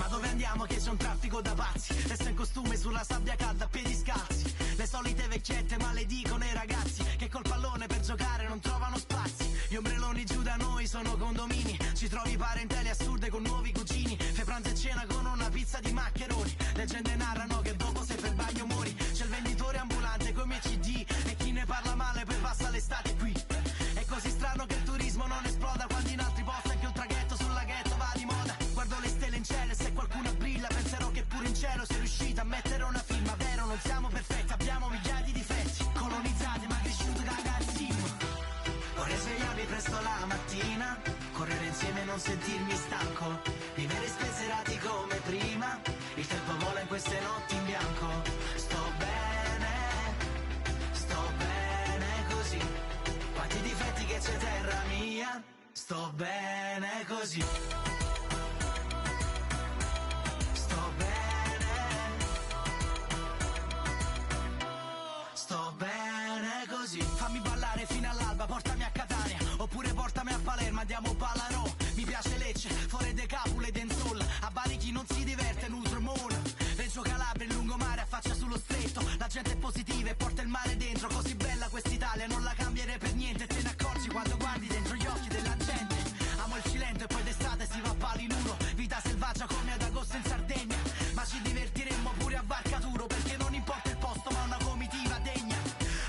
Ma dove andiamo che c'è un traffico da pazzi? Resto in costume sulla sabbia calda a piedi scalzi. Le solite vecchiette maledicono i ragazzi che col pallone per giocare non trovano spazi. Gli ombrelloni giù da noi sono condomini. Ci trovi parentele assurde con nuovi cugini. Fai pranzo e cena con una pizza di maccheroni. Leggende narrano che dopo se per bagno muori. C'è il venditore ambulante come CD e chi ne parla male poi passa l'estate qui. È così strano che il turismo non esploda quando in altri posti anche un traghetto sul laghetto va di moda. Guardo le stelle in cielo e se qualcuno brilla penserò che pure in cielo sei riuscita a mettere una firma. Vero, non siamo perfetti, abbiamo migliaia di difetti. Colonizzati ma cresciuti da garzino. Vorrei svegliarmi presto la mattina, correre insieme e non sentirmi stanco, vivere spensierati come prima. Il tempo vola in queste notti in bianco. Sto bene così. Quanti difetti che c'è terra mia. Sto bene così. Sto bene così. Fammi ballare fino all'alba, portami a Catania, oppure portami a Palermo, andiamo Pallarò. Mi piace Lecce, fuori de Capule, Denzol. A Bari chi non si diverte, Nutromona. Reggio Calabria, il lungomare affaccia sullo stretto. La gente è positiva e porta il mare dentro. Così bella quest'Italia, non la cambierei per niente. Te ne accorgi quando guardi dentro gli occhi della gente. Amo il Cilento e poi d'estate si va a Palinuro. Vita selvaggia come ad agosto in Sardegna. Ma ci divertiremmo pure a Barcaturo, perché non importa il posto ma una comitiva degna.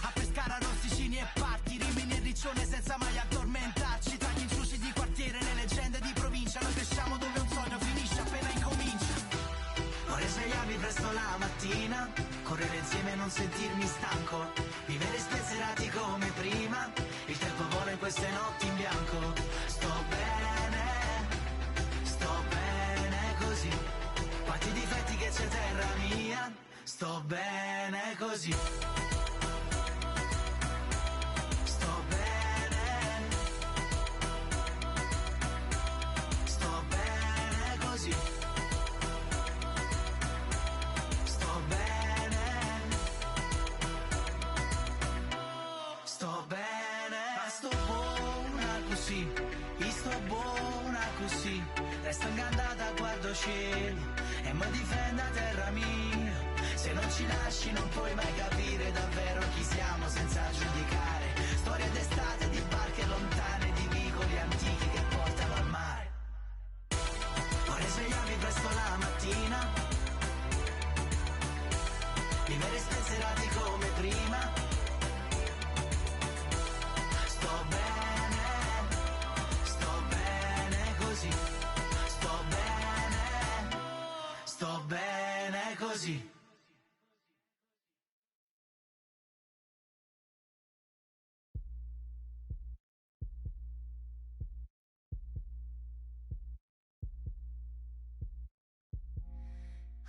A pescare a Rossicini e Parti, Rimini e Riccione senza mai addormentarci. Tra gli inciuci di quartiere, le leggende di provincia. Noi cresciamo dove un sogno finisce appena incomincia. Vorrei svegliarmi presto la mattina, correre insieme e non sentirmi stanco, vivere spensierati come prima. Il tempo vola in queste notti in bianco. Sto bene così. Quanti difetti che c'è terra mia. Sto bene così. Sto bene così. Sto bene, ma sto buona così, io sto buona così, resto ingandata, guardo cielo e mi difendo a terra mia. Se non ci lasci non puoi mai capire davvero chi siamo senza giudicare. Storie d'estate, di barche lontane, di vicoli antichi che portano al mare. Vorrei svegliarmi presto la mattina, vivere spensierati come prima. Sto bene così.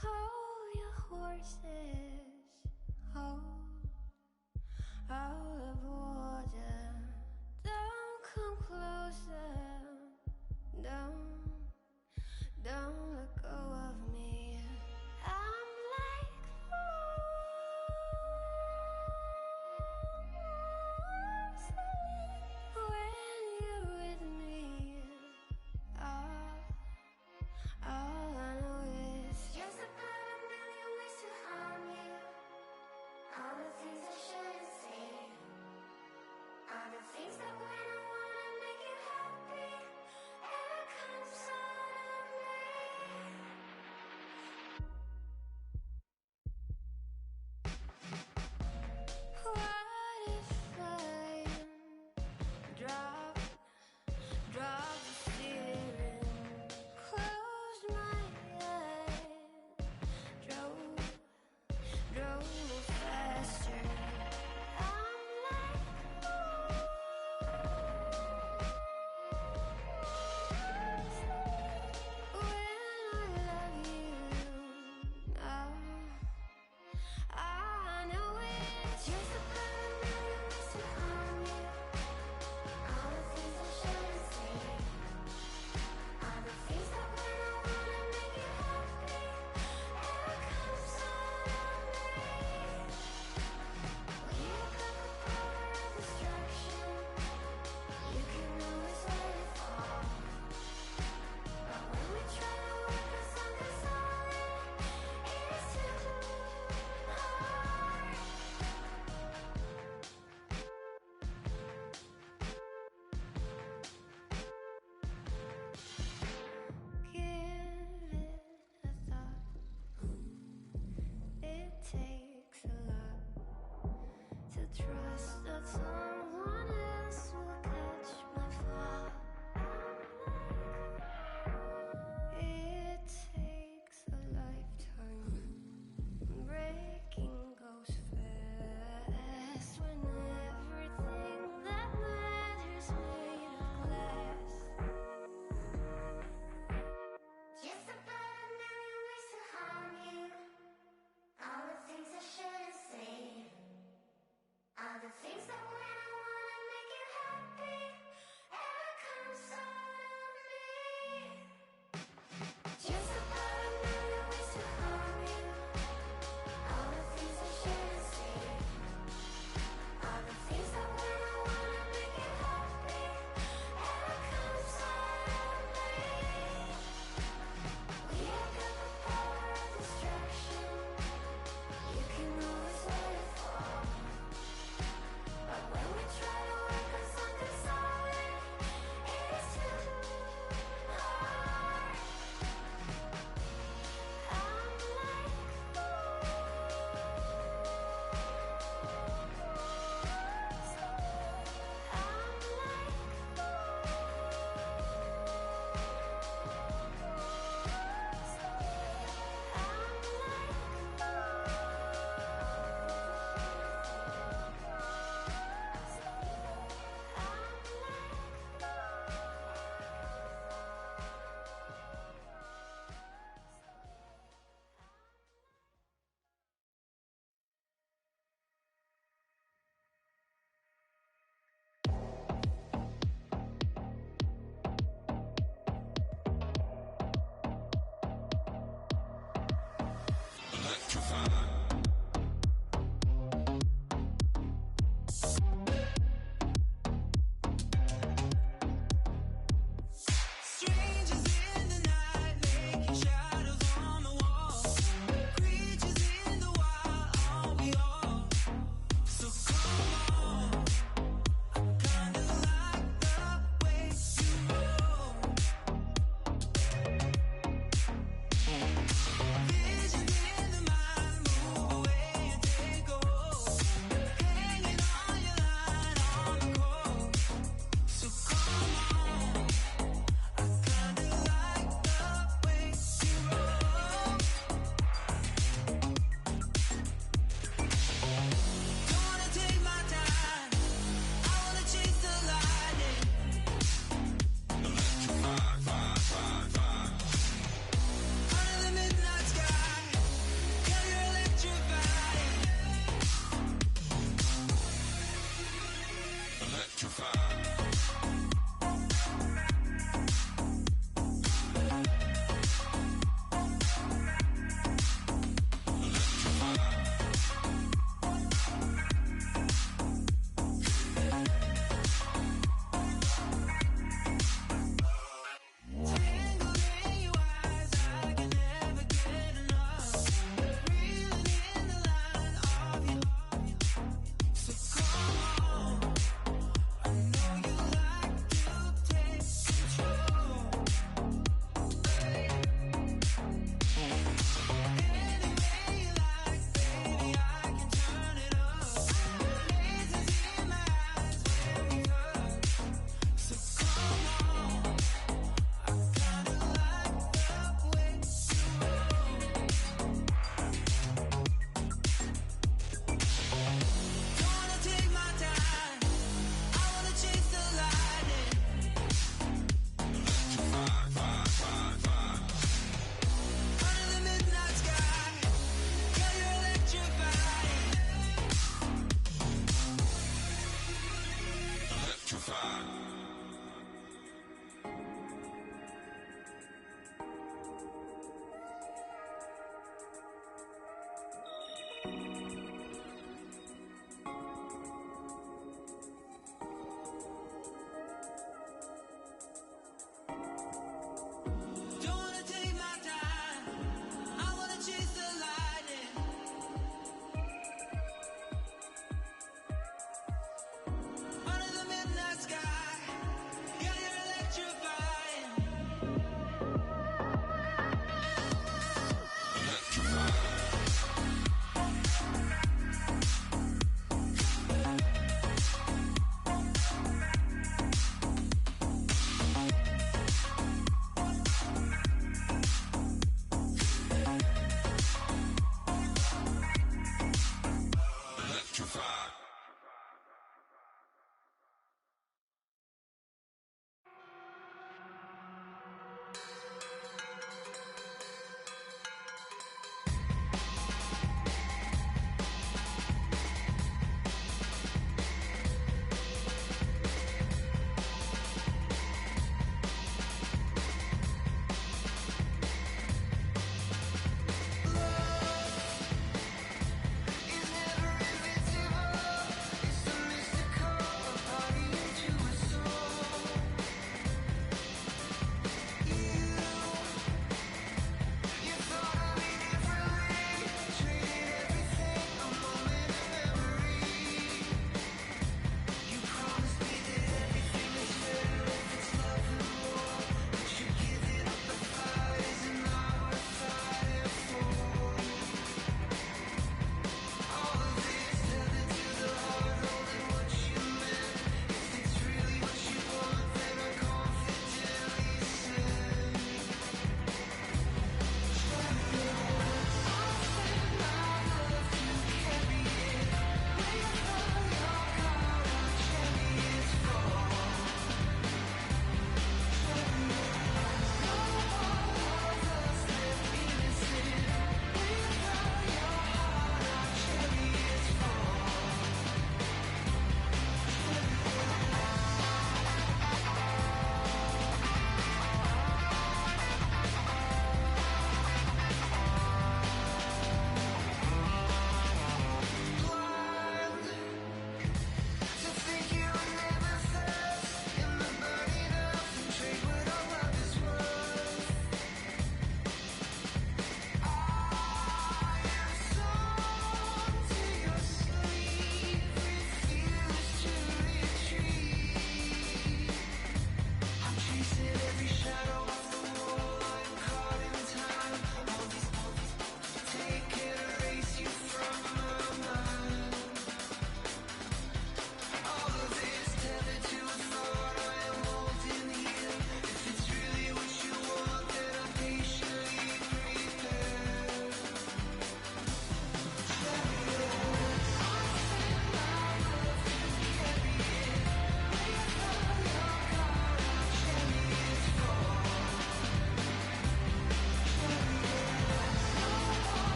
Hold your horses, hold out of water. Don't come closer, don't let go of me. I'm like when you're with me. All I know is just about a million ways to harm you. All the things I shouldn't say. All the things that when I wanna make you happy, ever comes out of me.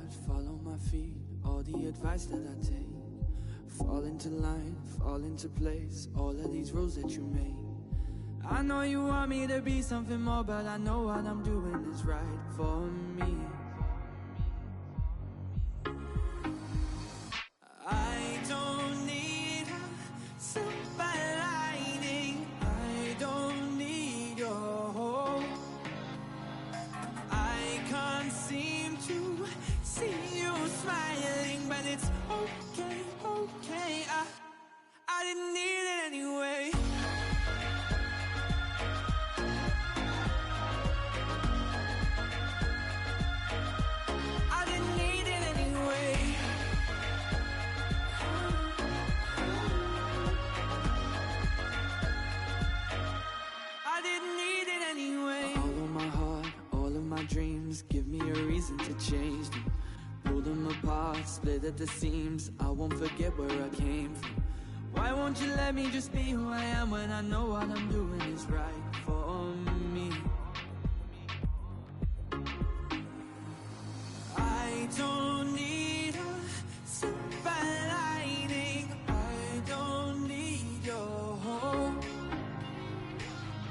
heart, follow my feet, all the advice that I take. Fall into line, fall into place, all of these rules that you make. I know you want me to be something more, but I know what I'm doing is right for me. I don't need a silver lining, I don't need your hope. I can't seem to see you smiling, but it's okay, okay. I didn't need it anyway. I didn't need it anyway. I didn't need it anyway. All of my heart, all of my dreams, give me a reason to change them. Pull them apart, split at the seams, I won't forget where I came from. Why won't you let me just be who I am when I know what I'm doing is right for me? I don't need a silver lining, I don't need your hope.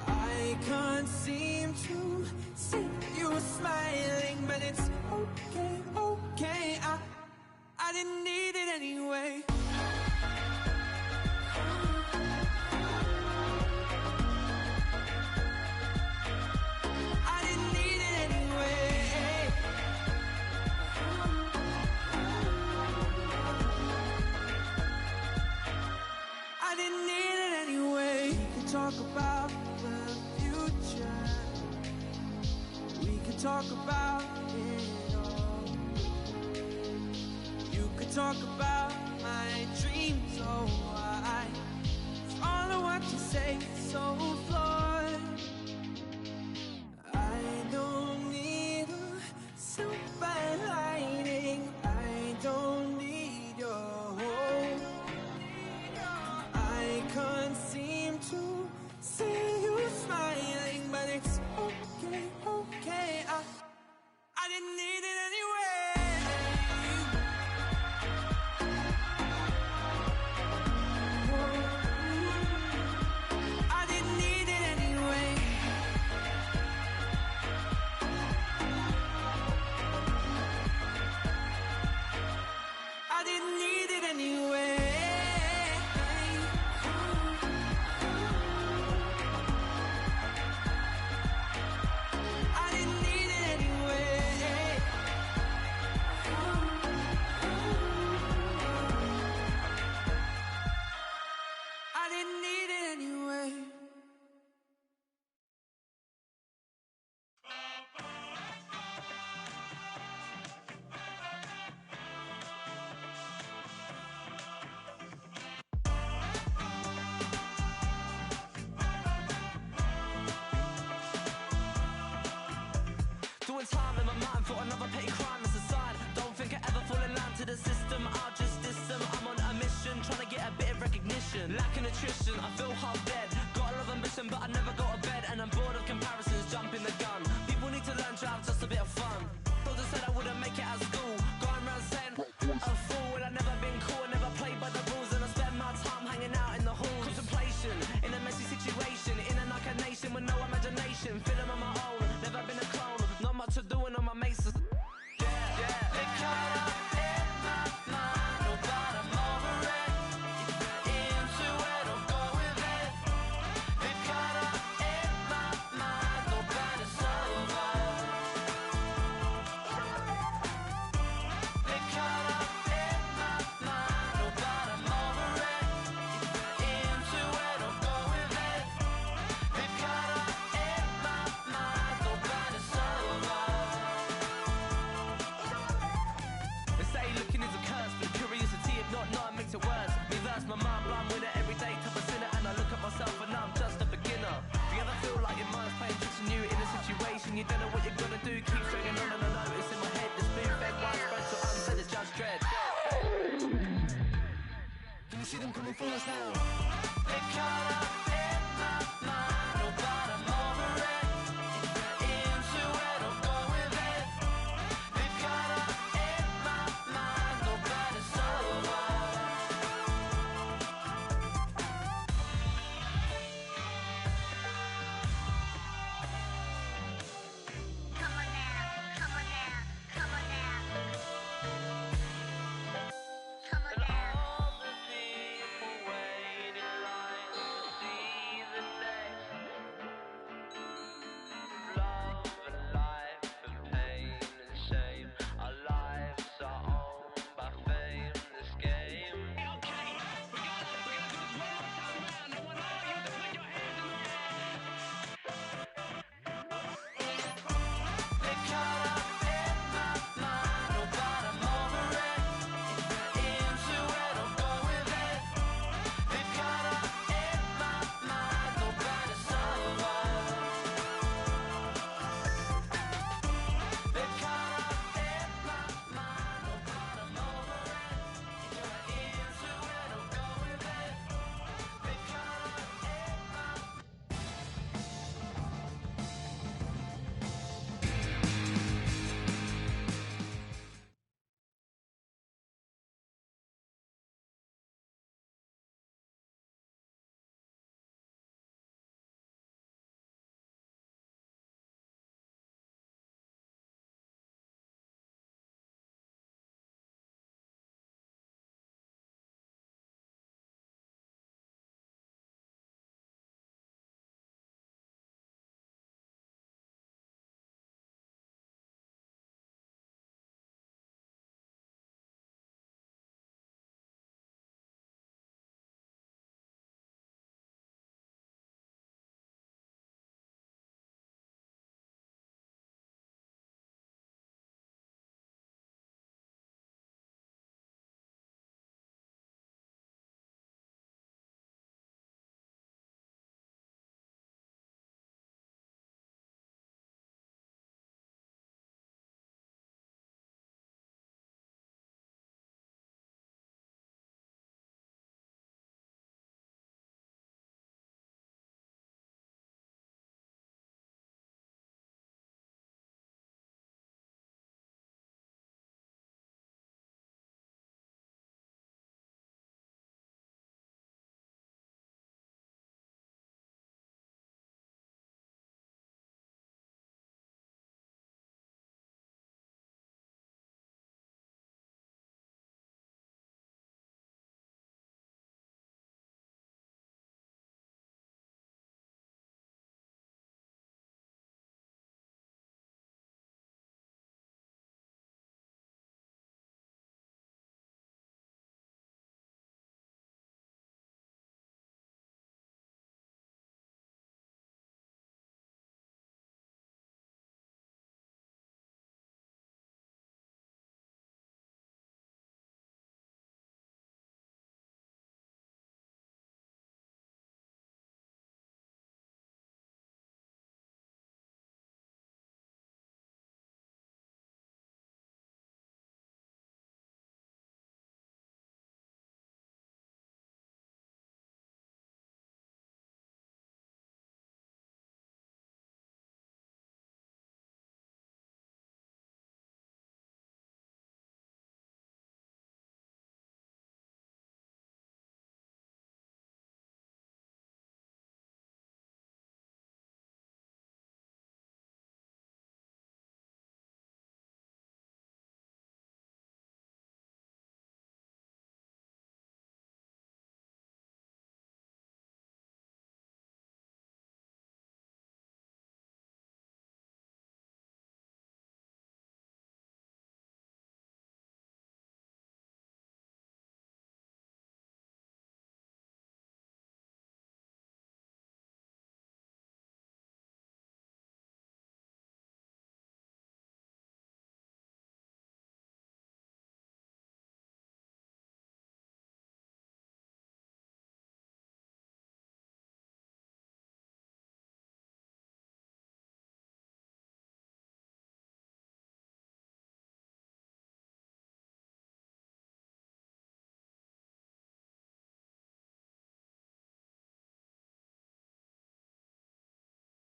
I can't seem to see you smiling, but it's okay, okay. I didn't need it anyway. I didn't need it anyway. I didn't need it anyway. We could talk about the future, we could talk about it all. You could talk about my dreams, oh why all of what you say is so flawed. I don't need a silver lining, I don't need your hope. I can't seem to see you smiling, but it's okay, okay. I didn't need it anyway. I didn't need it anyway. I didn't need it anyway. I didn't need it anyway. I didn't need it anyway. Doing time in my mind for another petty crime as a sign. Don't think I ever fall in line to the system, I'll just diss them. I'm on a mission, trying to get a bit of recognition. Lacking nutrition, I feel half dead. Got a lot of ambition, but I never go to bed. And I'm bored of comparisons, jumping the gun. People need to learn to have just a bit of fun. Thought I said I wouldn't make it at school. Going around saying, a fool. I never been cool, never played by the rules. And I spend my time hanging out in the halls. Contemplation, in a messy situation. In a Nike nation with no imagination. Feeling on my own, never been a clone. Not much to do and on my mates. Yeah, yeah. They caught up in my mind, oh, but I'm over it. Into it, I'll go with it. They caught up in my mind, oh, but it's over. They caught up in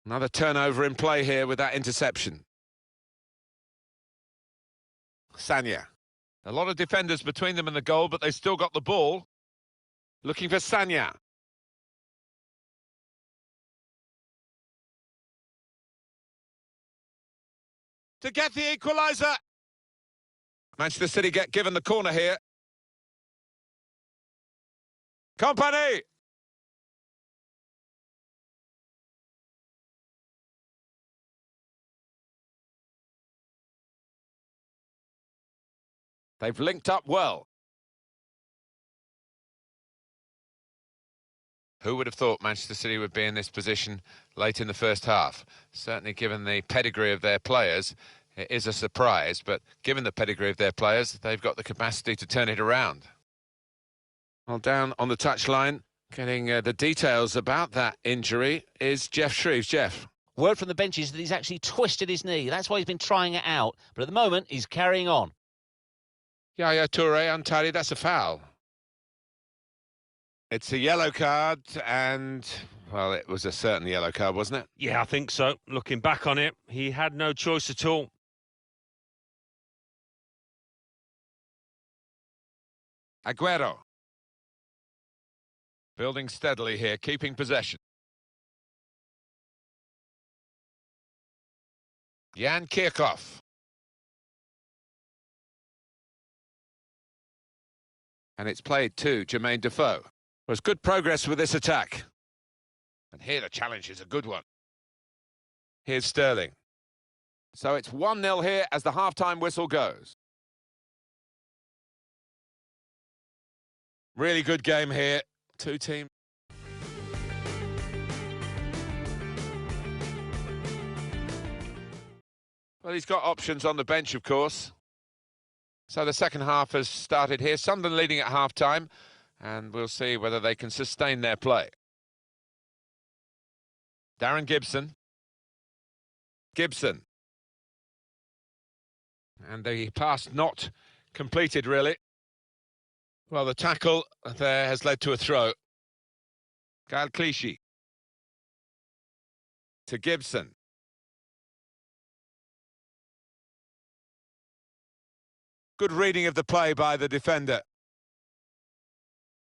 Another turnover in play here with that interception. Sanya. A lot of defenders between them and the goal, but they've still got the ball. Looking for Sanya. To get the equaliser. Manchester City get given the corner here. Company! They've linked up well. Who would have thought Manchester City would be in this position late in the first half? Certainly given the pedigree of their players, it is a surprise, but given the pedigree of their players, they've got the capacity to turn it around. Well, down on the touchline, getting the details about that injury is Jeff Shreves. Jeff. Word from the bench is that he's actually twisted his knee. That's why he's been trying it out. But at the moment, he's carrying on. Yaya Toure untidy, that's a foul. It's a yellow card and, well, it was a certain yellow card, wasn't it? Yeah, I think so. Looking back on it, he had no choice at all. Aguero. Building steadily here, keeping possession. Jan Kirchhoff. And it's played to Jermaine Defoe. There's good progress with this attack. And here the challenge is a good one. Here's Sterling. So it's 1-0 here as the half-time whistle goes. Really good game here. Two teams. Well, he's got options on the bench, of course. So the second half has started here. Sunderland leading at half-time, and we'll see whether they can sustain their play. Darren Gibson. Gibson. And the pass not completed, really. Well, the tackle there has led to a throw. Gael Clichy. To Gibson. Good reading of the play by the defender.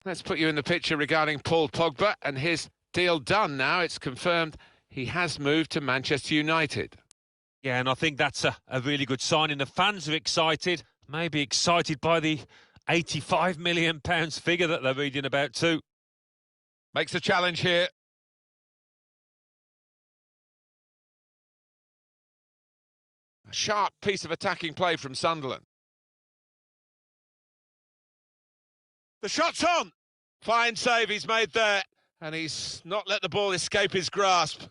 Let's put you in the picture regarding Paul Pogba and his deal done now. It's confirmed he has moved to Manchester United. Yeah, and I think that's a really good sign. And the fans are excited, maybe excited by the £85 million figure that they're reading about too. Makes a challenge here. A sharp piece of attacking play from Sunderland. The shot's on! Fine save he's made there. And he's not let the ball escape his grasp.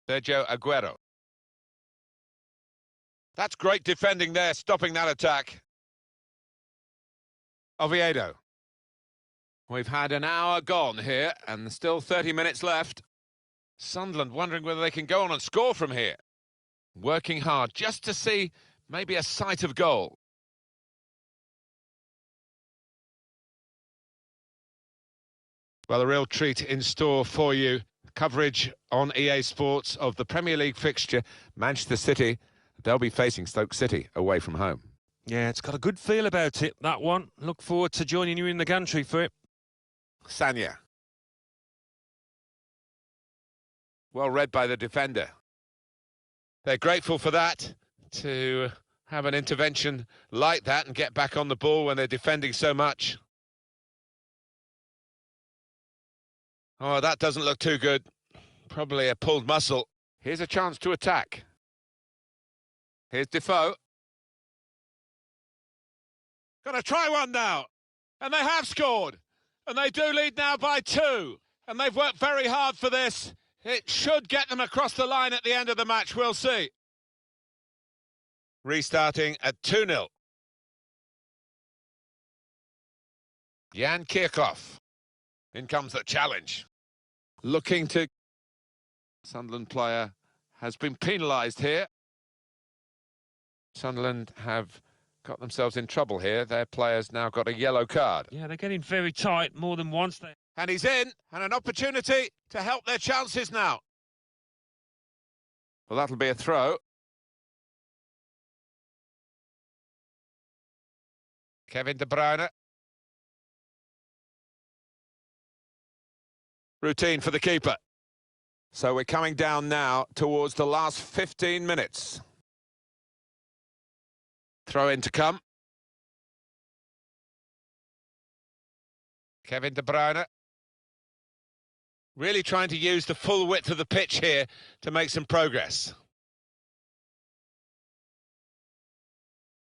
Sergio Aguero. That's great defending there, stopping that attack. Oviedo. We've had an hour gone here, and still 30 minutes left. Sunderland wondering whether they can go on and score from here. Working hard just to see maybe a sight of goal. Well, a real treat in store for you. Coverage on EA Sports of the Premier League fixture. Manchester City, they'll be facing Stoke City away from home. Yeah, it's got a good feel about it, that one. Look forward to joining you in the gantry for it. Sanya. Well read by the defender. They're grateful for that, to have an intervention like that and get back on the ball when they're defending so much. Oh, that doesn't look too good. Probably a pulled muscle. Here's a chance to attack. Here's Defoe. Gonna try one now. And they have scored. And they do lead now by 2. And they've worked very hard for this. It should get them across the line at the end of the match. We'll see. Restarting at 2-0. Jan Kirchhoff. In comes the challenge. Looking to... Sunderland player has been penalised here. Sunderland have got themselves in trouble here. Their players now got a yellow card. Yeah, they're getting very tight more than once. And he's in, and an opportunity to help their chances now. Well, that'll be a throw. Kevin De Bruyne. Routine for the keeper. So we're coming down now towards the last 15 minutes. Throw in to come. Kevin De Bruyne. Really trying to use the full width of the pitch here to make some progress.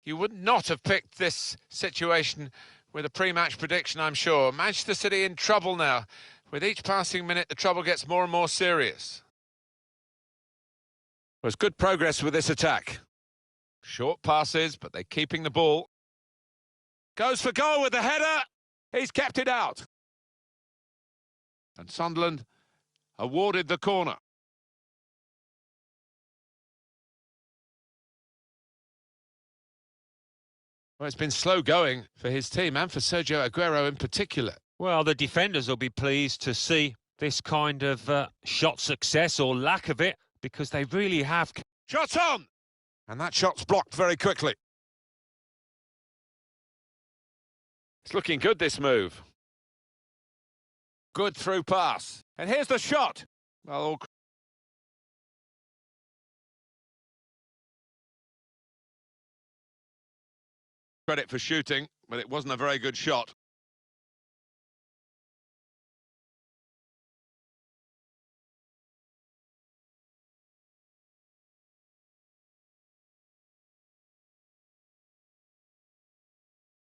You would not have picked this situation with a pre-match prediction, I'm sure. Manchester City in trouble now. With each passing minute, the trouble gets more and more serious. There's good progress with this attack. Short passes, but they're keeping the ball. Goes for goal with the header. He's kept it out. And Sunderland awarded the corner. Well, it's been slow going for his team and for Sergio Aguero in particular. Well, the defenders will be pleased to see this kind of shot success or lack of it, because they really have... Shot on! And that shot's blocked very quickly. It's looking good, this move. Good through pass. And here's the shot. Well, credit for shooting, but it wasn't a very good shot.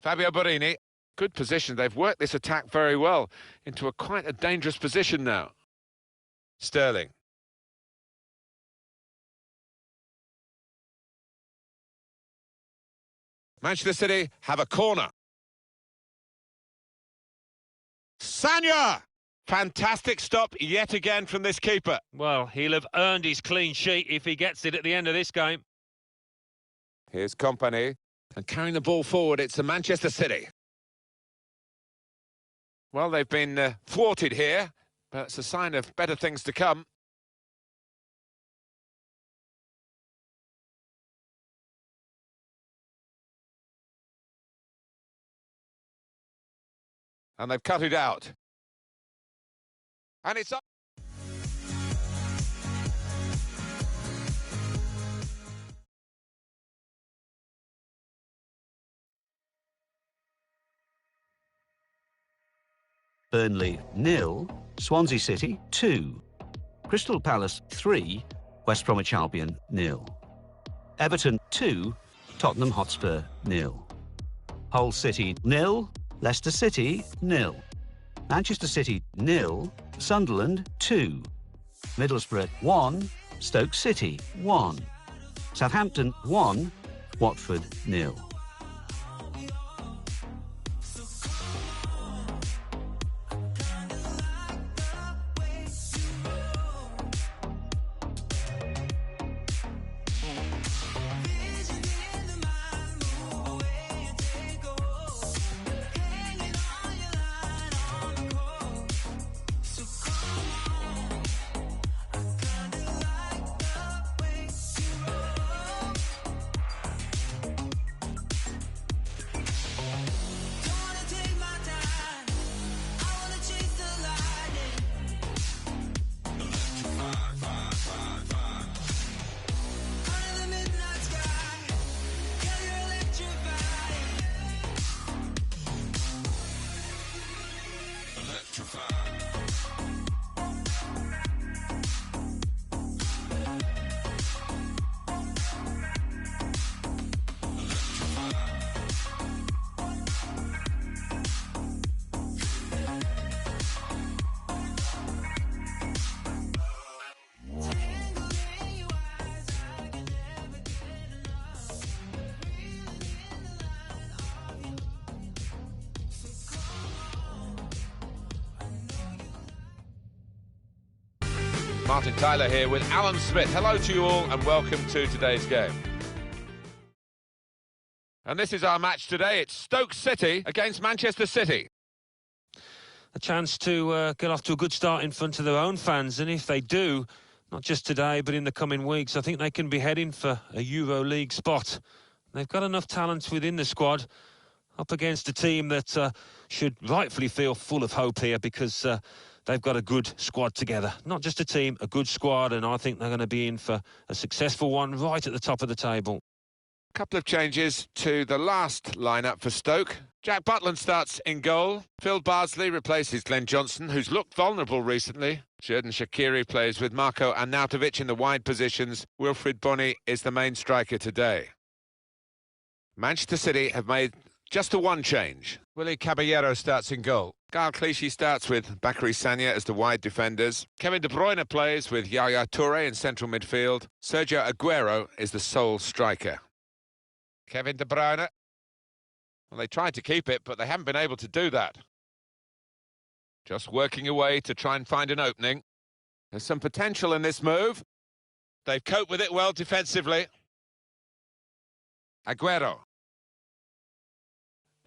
Fabio Borini, good position. They've worked this attack very well into quite a dangerous position now. Sterling. Manchester City have a corner. Sanya! Fantastic stop yet again from this keeper. Well, he'll have earned his clean sheet if he gets it at the end of this game. Here's Kompany. And carrying the ball forward, it's the Manchester City. Well, they've been thwarted here, but it's a sign of better things to come. And they've cut it out. And it's up. Burnley 0, Swansea City 2, Crystal Palace 3, West Bromwich Albion 0, Everton 2, Tottenham Hotspur 0, Hull City 0, Leicester City 0, Manchester City 0, Sunderland 2, Middlesbrough 1, Stoke City 1, Southampton 1, Watford 0. Martin Tyler here with Alan Smith. Hello to you all and welcome to today's game. And this is our match today. It's Stoke City against Manchester City. a chance to get off to a good start in front of their own fans. And if they do, not just today, but in the coming weeks, I think they can be heading for a Euro League spot. They've got enough talent within the squad up against a team that should rightfully feel full of hope here, because they've got a good squad together. Not just a team, a good squad, and I think they're going to be in for a successful one right at the top of the table. A couple of changes to the last lineup for Stoke. Jack Butland starts in goal. Phil Bardsley replaces Glenn Johnson, who's looked vulnerable recently. Xherdan Shaqiri plays with Marko Arnautovic in the wide positions. Wilfried Bony is the main striker today. Manchester City have made just the one change. Willy Caballero starts in goal. Gael Clichy starts with Bakary Sagna as the wide defenders. Kevin De Bruyne plays with Yaya Toure in central midfield. Sergio Aguero is the sole striker. Kevin De Bruyne. Well, they tried to keep it, but they haven't been able to do that. Just working away to try and find an opening. There's some potential in this move. They've coped with it well defensively. Aguero.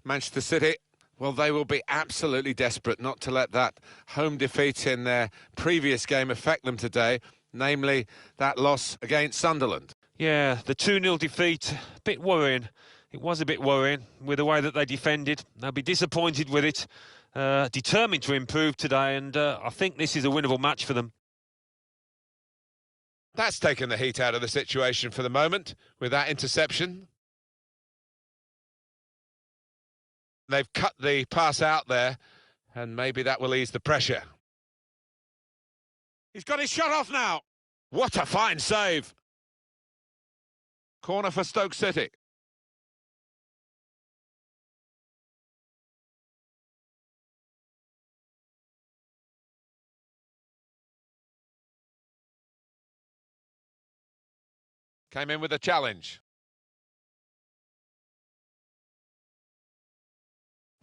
Manchester City, well, they will be absolutely desperate not to let that home defeat in their previous game affect them today, namely that loss against Sunderland. Yeah, the 2-0 defeat, a bit worrying. It was a bit worrying with the way that they defended. They'll be disappointed with it, determined to improve today, and I think this is a winnable match for them. That's taken the heat out of the situation for the moment with that interception. They've cut the pass out there, and maybe that will ease the pressure. He's got his shot off now. What a fine save. Corner for Stoke City. Came in with a challenge.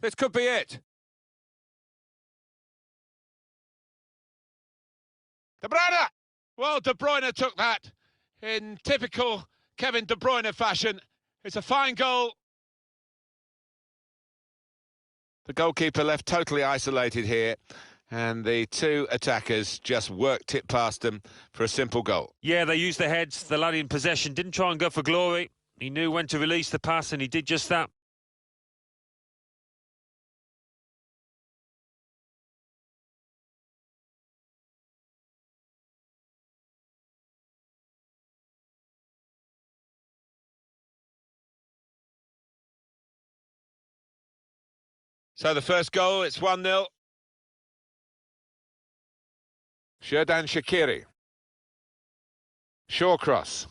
This could be it. De Bruyne! Well, De Bruyne took that in typical Kevin De Bruyne fashion. It's a fine goal. The goalkeeper left totally isolated here, and the two attackers just worked it past them for a simple goal. Yeah, they used their heads. The lad in possession didn't try and go for glory. He knew when to release the pass, and he did just that. So the first goal, it's 1-0. Xherdan Shaqiri. Shawcross.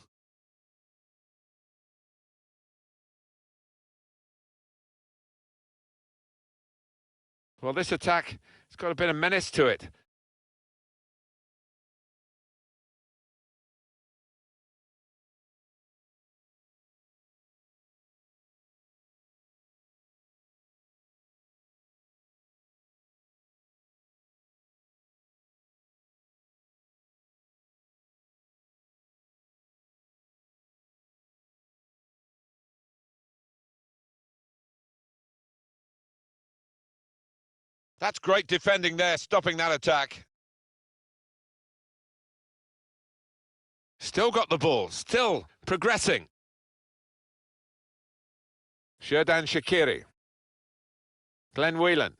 Well, this attack, it's got a bit of menace to it. That's great defending there, stopping that attack. Still got the ball, still progressing. Xherdan Shaqiri. Glenn Whelan.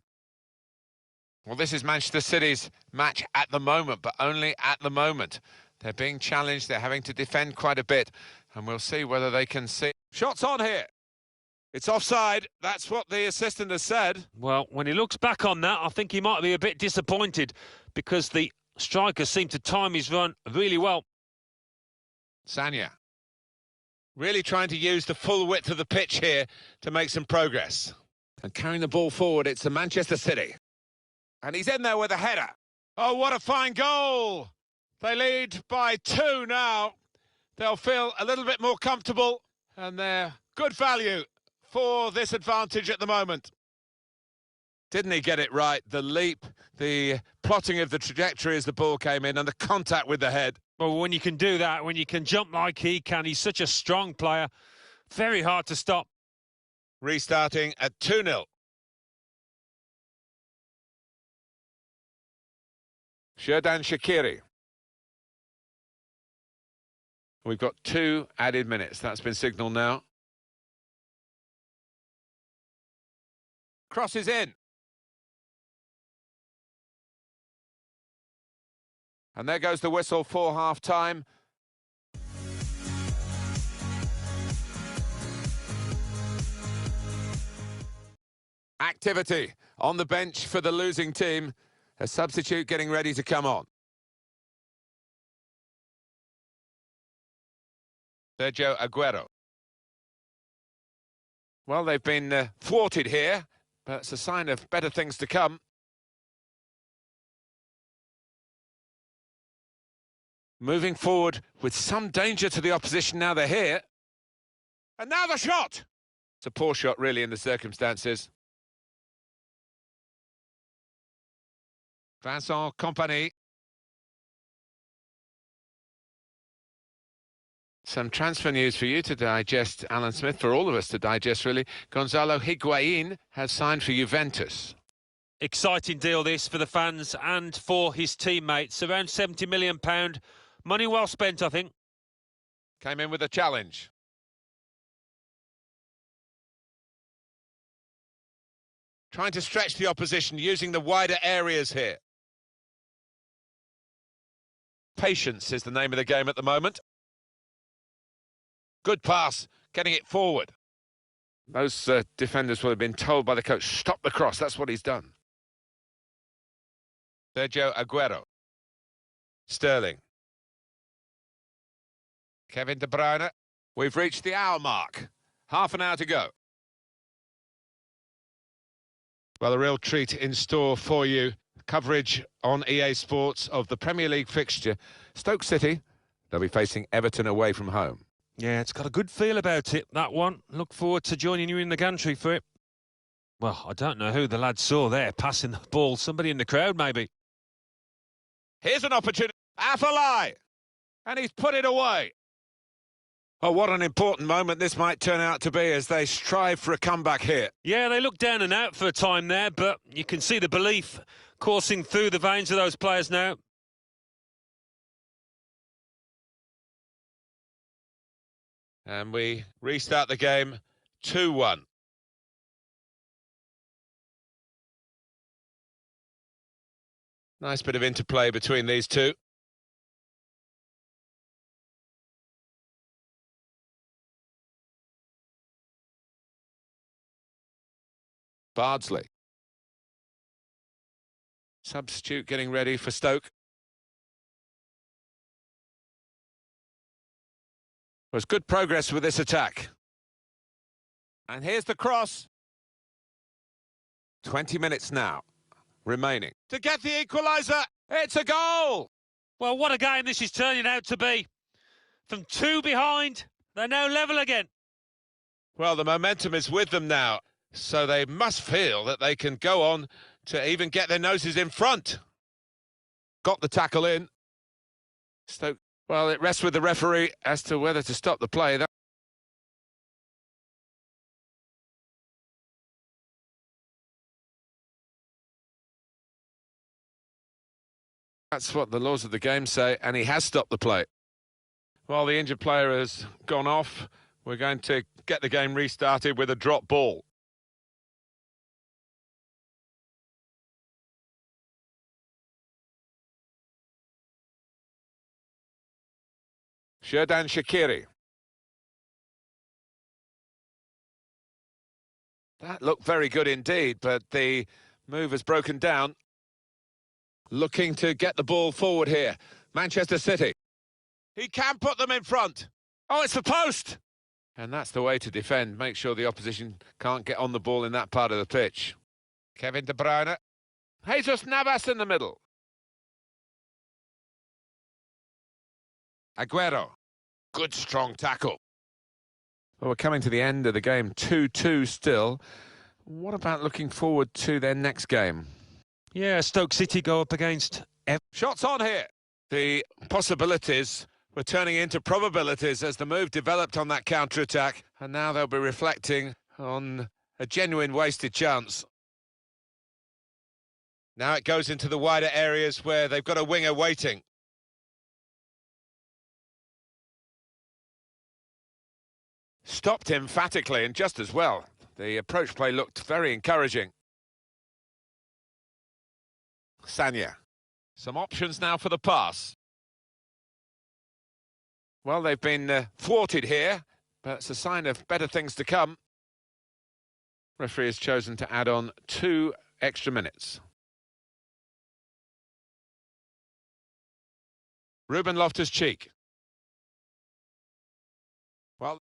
Well, this is Manchester City's match at the moment, but only at the moment. They're being challenged, they're having to defend quite a bit, and we'll see whether they can see. Shots on here. It's offside. That's what the assistant has said. Well, when he looks back on that, I think he might be a bit disappointed, because the striker seemed to time his run really well. Sagna. Really trying to use the full width of the pitch here to make some progress. And carrying the ball forward, it's the Manchester City. And he's in there with a header. Oh, what a fine goal! They lead by 2 now. They'll feel a little bit more comfortable, and they're good value for this advantage at the moment. Didn't he get it right? The leap, the plotting of the trajectory as the ball came in, and the contact with the head. Well, when you can do that, when you can jump like he can, he's such a strong player. Very hard to stop. Restarting at 2-0. Xherdan Shaqiri. We've got 2 added minutes. That's been signalled now. Crosses in. And there goes the whistle for half-time. Activity on the bench for the losing team. A substitute getting ready to come on. Sergio Aguero. Well, they've been thwarted here, but it's a sign of better things to come. Moving forward with some danger to the opposition now they're here. And now the shot! It's a poor shot, really, in the circumstances. Vincent Kompany. Some transfer news for you to digest, Alan Smith, for all of us to digest, really. Gonzalo Higuain has signed for Juventus. Exciting deal this for the fans and for his teammates. Around £70 million. Money well spent, I think. Came in with a challenge. Trying to stretch the opposition, using the wider areas here. Patience is the name of the game at the moment. Good pass, getting it forward. Those defenders will have been told by the coach, stop the cross. That's what he's done. Sergio Aguero. Sterling. Kevin De Bruyne. We've reached the hour mark. Half an hour to go. Well, a real treat in store for you. Coverage on EA Sports of the Premier League fixture. Stoke City, they'll be facing Everton away from home. Yeah, it's got a good feel about it, that one. Look forward to joining you in the gantry for it. Well, I don't know who the lad saw there passing the ball. Somebody in the crowd, maybe. Here's an opportunity. Afellay! And he's put it away. Oh, what an important moment this might turn out to be as they strive for a comeback here. Yeah, they look down and out for a time there, but you can see the belief coursing through the veins of those players now. And we restart the game 2-1. Nice bit of interplay between these two. Bardsley. Substitute getting ready for Stoke. Was good progress with this attack. And here's the cross. 20 minutes now remaining. To get the equaliser, it's a goal! Well, what a game this is turning out to be. From 2 behind, they're now level again. Well, the momentum is with them now, so they must feel that they can go on to even get their noses in front. Got the tackle in. Stoke, well, it rests with the referee as to whether to stop the play. That's what the laws of the game say, and he has stopped the play. Well, the injured player has gone off. We're going to get the game restarted with a drop ball. Xherdan Shaqiri. That looked very good indeed, but the move has broken down. Looking to get the ball forward here. Manchester City. He can put them in front. Oh, it's the post! And that's the way to defend. Make sure the opposition can't get on the ball in that part of the pitch. Kevin De Bruyne. Jesus Navas in the middle. Aguero. Good strong tackle. Well, we're coming to the end of the game. 2-2 still. What about looking forward to their next game? Yeah, Stoke City go up against... Shots on here. The possibilities were turning into probabilities as the move developed on that counter-attack. And now they'll be reflecting on a genuine wasted chance. Now it goes into the wider areas where they've got a winger waiting. Stopped emphatically and just as well. The approach play looked very encouraging. Sanya. Some options now for the pass. Well, they've been thwarted here, but it's a sign of better things to come. Referee has chosen to add on 2 extra minutes. Ruben Loftus-Cheek. Well,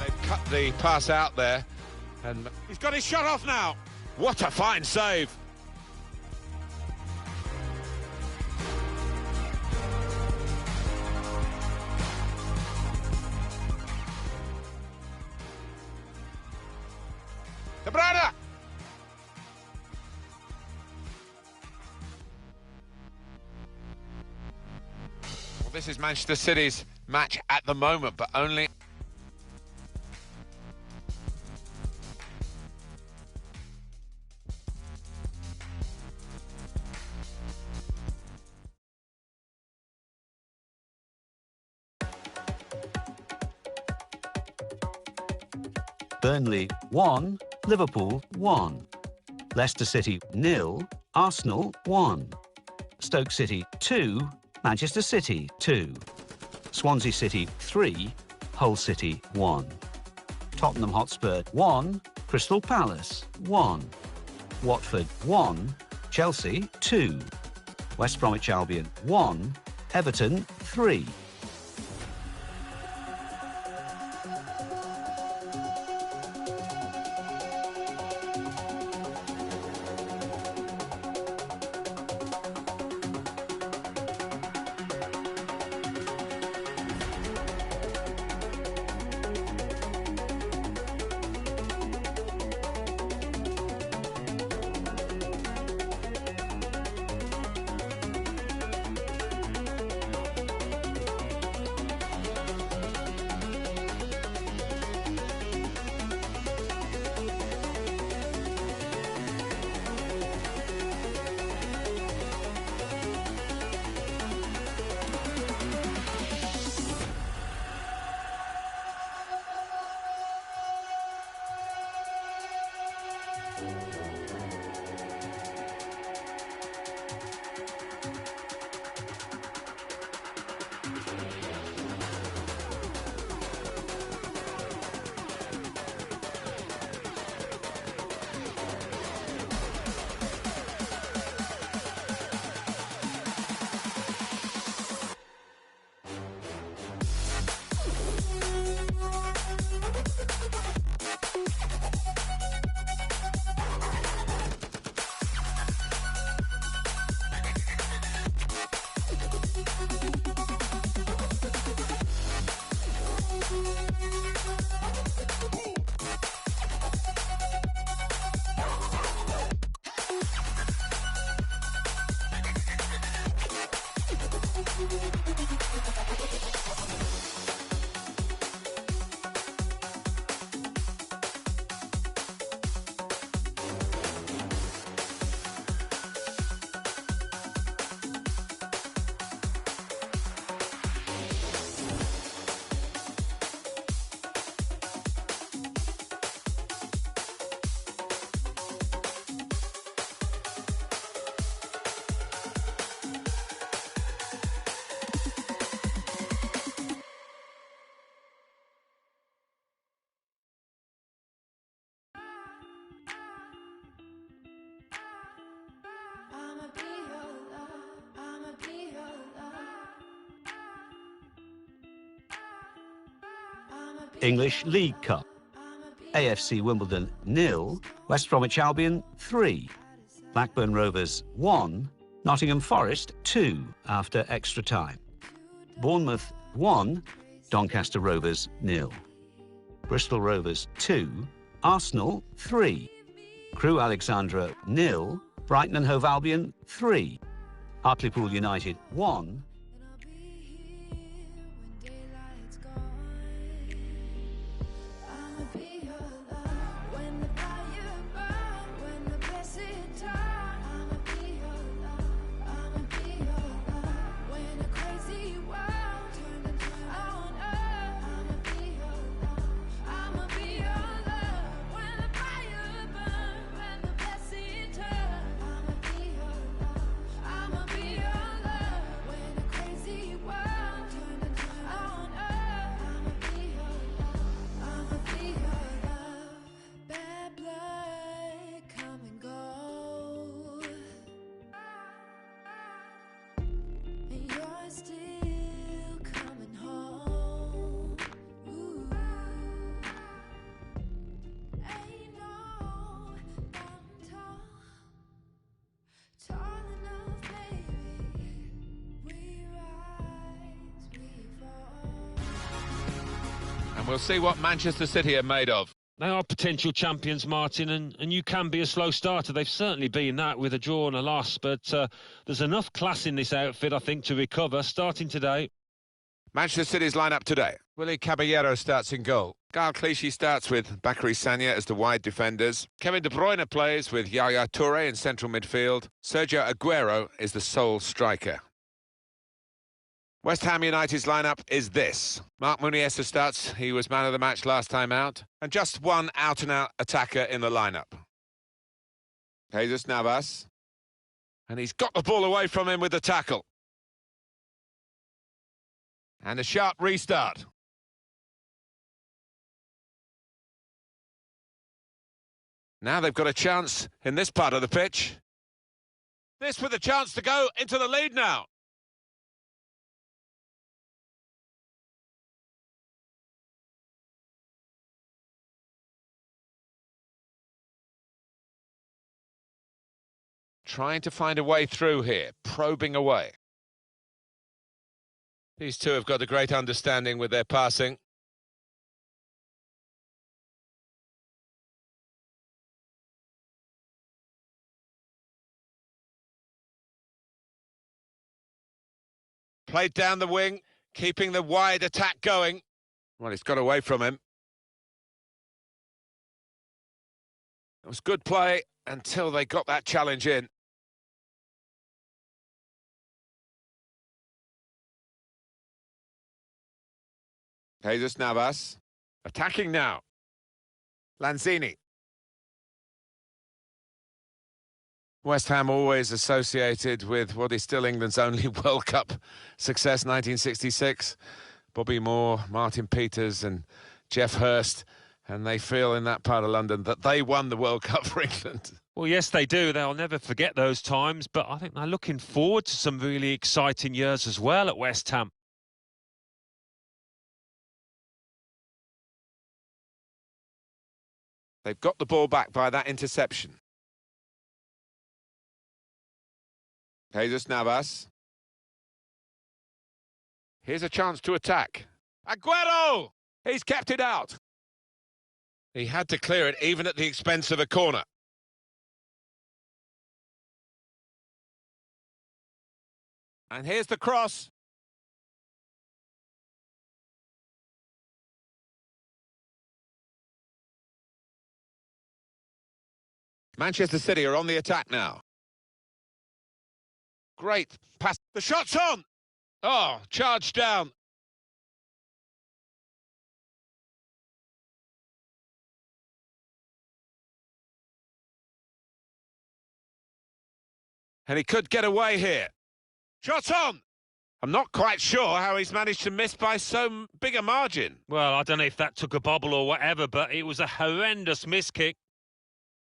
they've cut the pass out there, and he's got his shot off now. What a fine save. De Bruyne. Well, this is Manchester City's match at the moment, but only... Burnley 1, Liverpool 1. Leicester City 0, Arsenal 1. Stoke City 2, Manchester City 2. Swansea City 3, Hull City 1. Tottenham Hotspur 1, Crystal Palace 1. Watford 1, Chelsea 2. West Bromwich Albion 1, Everton 3. English League Cup. AFC Wimbledon 0, West Bromwich Albion 3. Blackburn Rovers 1, Nottingham Forest 2 after extra time. Bournemouth 1, Doncaster Rovers 0. Bristol Rovers 2, Arsenal 3. Crewe Alexandra 0, Brighton and Hove Albion 3. Hartlepool United 1, We'll see what Manchester City are made of. They are potential champions, Martin, and you can be a slow starter. They've certainly been that with a draw and a loss, but there's enough class in this outfit, I think, to recover, starting today. Manchester City's lineup today. Willy Caballero starts in goal. Gaël Clichy starts with Bakary Sagna as the wide defenders. Kevin De Bruyne plays with Yaya Touré in central midfield. Sergio Aguero is the sole striker. West Ham United's lineup is this. Marc Muniesa starts. He was man of the match last time out. And just one out-and-out attacker in the lineup. Jesus Navas. And he's got the ball away from him with the tackle. And a sharp restart. Now they've got a chance in this part of the pitch. This with a chance to go into the lead now. Trying to find a way through here, probing away. These two have got a great understanding with their passing. Played down the wing, keeping the wide attack going. Well, it's got away from him. It was good play until they got that challenge in. Jesus Navas, attacking now. Lanzini. West Ham always associated with what is still England's only World Cup success, 1966. Bobby Moore, Martin Peters and Geoff Hurst, and they feel in that part of London that they won the World Cup for England. Well, yes, they do. They'll never forget those times, but I think they're looking forward to some really exciting years as well at West Ham. They've got the ball back by that interception. Jesus Navas. Here's a chance to attack. Aguero! He's kept it out. He had to clear it even at the expense of a corner. And here's the cross. Manchester City are on the attack now. Great pass. The shot's on! Oh, charged down. And he could get away here. Shot's on! I'm not quite sure how he's managed to miss by so big a margin. Well, I don't know if that took a bobble or whatever, but it was a horrendous miss kick.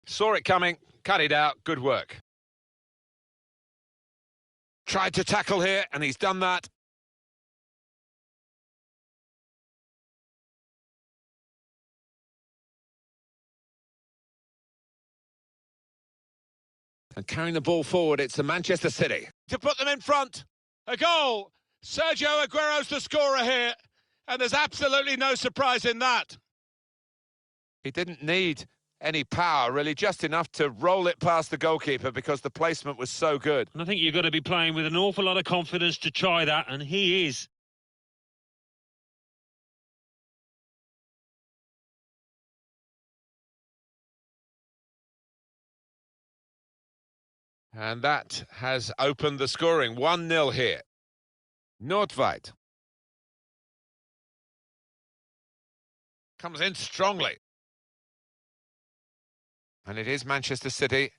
Saw it coming, cut it out, good work. Tried to tackle here, and he's done that. And carrying the ball forward, it's the Manchester City. To put them in front. A goal! Sergio Aguero's the scorer here, and there's absolutely no surprise in that. He didn't need any power, really, just enough to roll it past the goalkeeper because the placement was so good. And I think you've got to be playing with an awful lot of confidence to try that, and he is. And that has opened the scoring. 1-0 here. Nordtveit. Comes in strongly. And it is Manchester City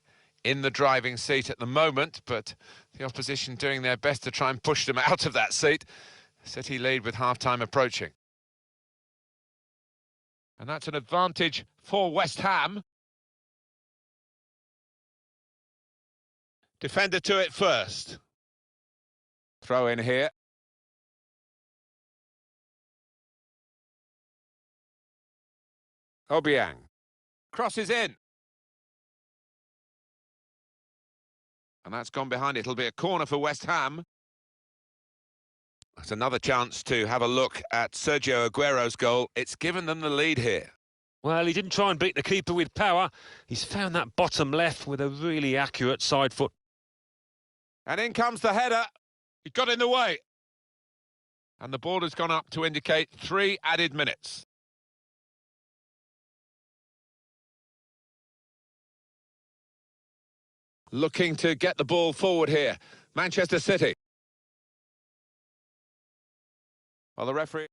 in the driving seat at the moment, but the opposition doing their best to try and push them out of that seat. City lead with half-time approaching. And that's an advantage for West Ham. Defender to it first. Throw in here. Obiang. Crosses in. And that's gone behind. It'll be a corner for West Ham. It's another chance to have a look at Sergio Aguero's goal. It's given them the lead here. Well, he didn't try and beat the keeper with power. He's found that bottom left with a really accurate side foot. And in comes the header. He got in the way. And the ball has gone up to indicate 3 added minutes. Looking to get the ball forward here. Manchester City. Well, the referee...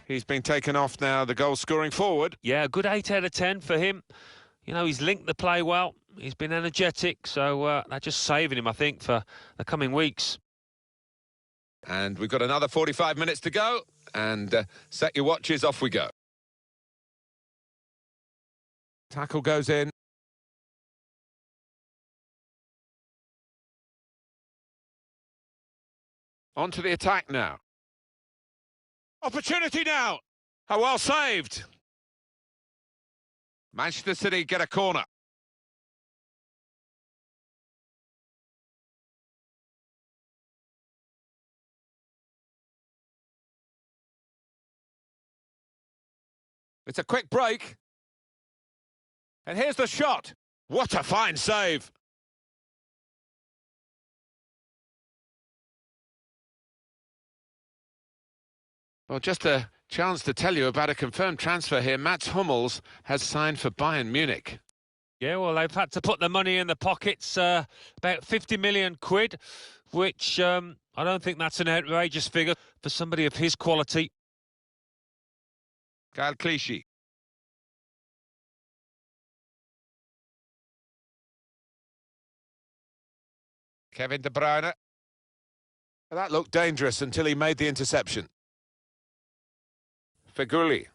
He's been taken off now, the goal scoring forward. Yeah, a good 8 out of 10 for him. You know, he's linked the play well. He's been energetic, so they're just saving him, I think, for the coming weeks. And we've got another 45 minutes to go. And set your watches, off we go. Tackle goes in. On to the attack now. Opportunity now. How well saved. Manchester City get a corner. It's a quick break. And here's the shot. What a fine save. Well, just a chance to tell you about a confirmed transfer here. Mats Hummels has signed for Bayern Munich. Yeah, well, they've had to put the money in the pockets, about 50 million quid, which I don't think that's an outrageous figure for somebody of his quality. Kyle Clichy. Kevin De Bruyne. That looked dangerous until he made the interception. Feguli.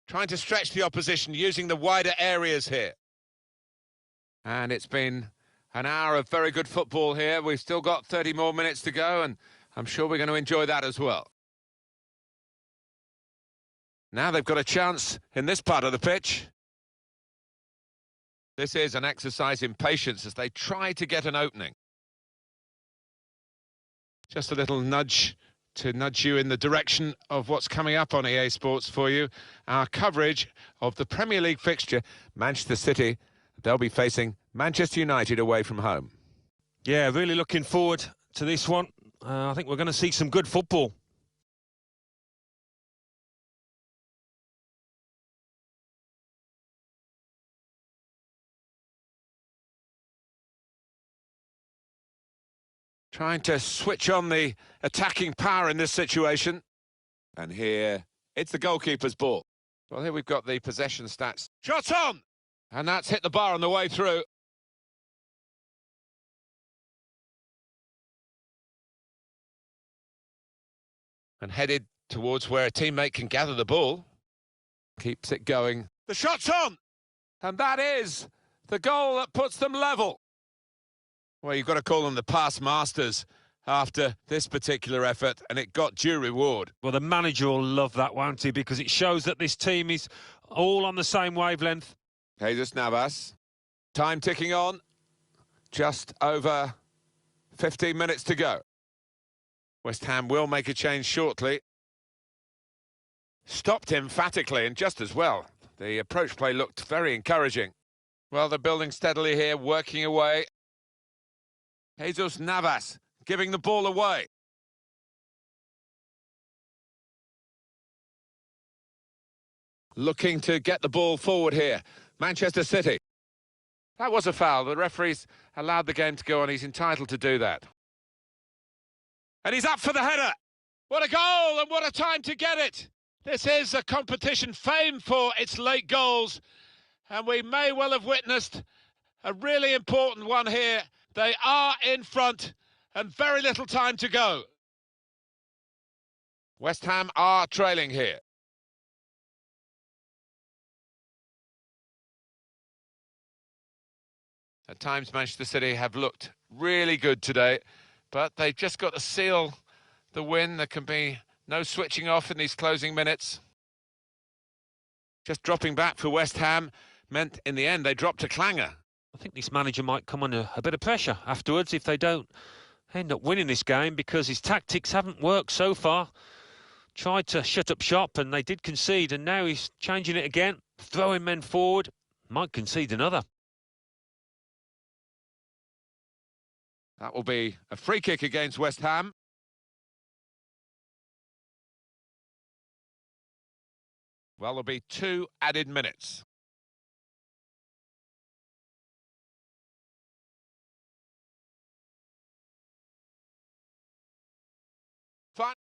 Trying to stretch the opposition, using the wider areas here. And it's been an hour of very good football here. We've still got 30 more minutes to go, and I'm sure we're going to enjoy that as well. Now they've got a chance in this part of the pitch. This is an exercise in patience as they try to get an opening. Just a little nudge to nudge you in the direction of what's coming up on EA Sports for you. Our coverage of the Premier League fixture, Manchester City. They'll be facing Manchester United away from home. Yeah, really looking forward to this one. I think we're going to see some good football. Trying to switch on the attacking power in this situation. And here, it's the goalkeeper's ball. Well, here we've got the possession stats. Shot on! And that's hit the bar on the way through. And headed towards where a teammate can gather the ball. Keeps it going. The shot's on! And that is the goal that puts them level. Well, you've got to call them the pass masters after this particular effort, and it got due reward. Well, the manager will love that, won't he? Because it shows that this team is all on the same wavelength. Jesus Navas. Time ticking on. Just over 15 minutes to go. West Ham will make a change shortly. Stopped emphatically and just as well. The approach play looked very encouraging. Well, they're building steadily here, working away. Jesus Navas giving the ball away. Looking to get the ball forward here. Manchester City. That was a foul. The referee's allowed the game to go on. He's entitled to do that. And he's up for the header. What a goal and what a time to get it. This is a competition famed for its late goals. And we may well have witnessed a really important one here. They are in front and very little time to go. West Ham are trailing here. At times, Manchester City have looked really good today. but they've just got to seal the win. There can be no switching off in these closing minutes. Just dropping back for West Ham meant in the end they dropped to clangor. I think this manager might come under a bit of pressure afterwards if they don't end up winning this game, because his tactics haven't worked so far. Tried to shut up shop and they did concede, and now he's changing it again, throwing men forward, might concede another. That will be a free kick against West Ham. Well, there'll be 2 added minutes. Fine.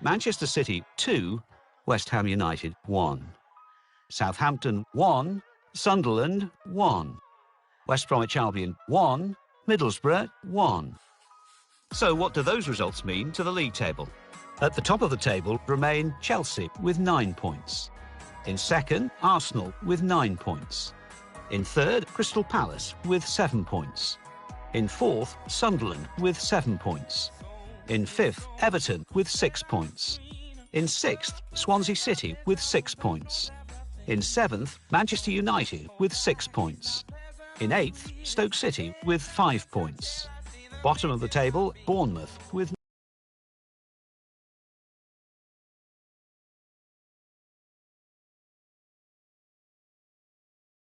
Manchester City 2, West Ham United 1. Southampton 1, Sunderland 1. West Bromwich Albion 1, Middlesbrough 1. So what do those results mean to the league table? At the top of the table remain Chelsea with 9 points. In second, Arsenal with 9 points. In third, Crystal Palace with 7 points. In fourth, Sunderland with 7 points. In fifth, Everton with 6 points. In sixth, Swansea City with 6 points. In seventh, Manchester United with 6 points. In eighth, Stoke City with 5 points. Bottom of the table, Bournemouth with